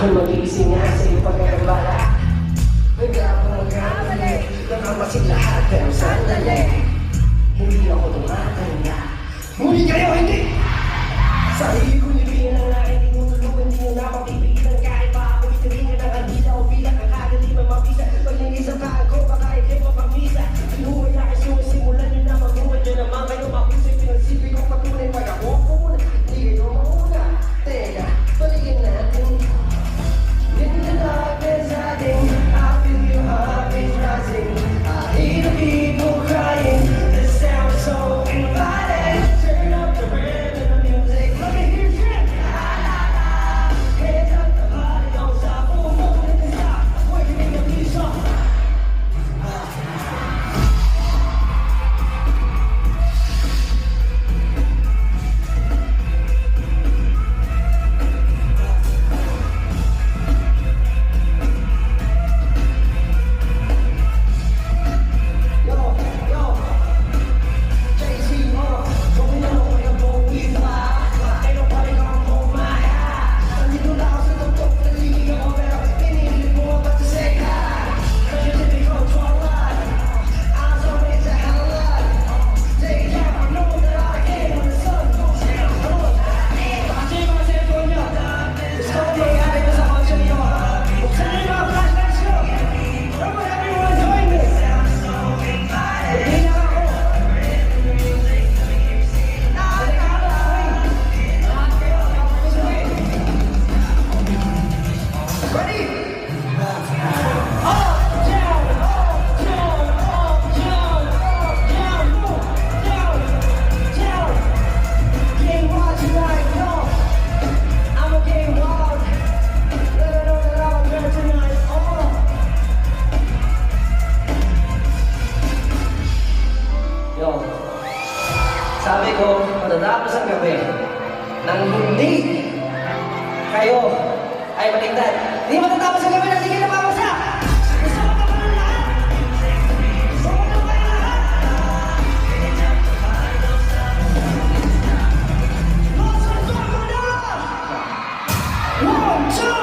Ako'y mag-iising nga sa iyong pagkakabala. Bigla ako nagkamali, nakamasin lahat pero sandali. Hindi ako tumatanda. Ngunit kayo hindi! Sarili ko nilibigyan ng aking tinutulungan. Hindi nyo na mapipigilan kahit pa ako itiringan ng andila o bilang kakagad di man mapisa. Paglinis ang kaan ko, baka ikay mapamisa. Pinuhay na kayo, simulan nyo na magbuwan nyo naman kayo mapusay. Pinagsipin ko patunay pag ako muna. Hindi kayo mauna. Teka, balikin natin. In the darkness I think I feel your heartbeat rising. I hear the people crying. The sound so inviting. Turn up the rhythm and the music. Let me hear you sing. La la la. Hands up, the party don't stop. For a moment it stop. Working in the beat song. Sabi ko, matatapos ang gabi nang hindi kayo ay maligtad. Hindi matatapos ang gabi nang hindi kayo napapasa! Gusto mo ka ba ng lahat? Gusto mo na kayo lahat? Monster Song na! 1, 2!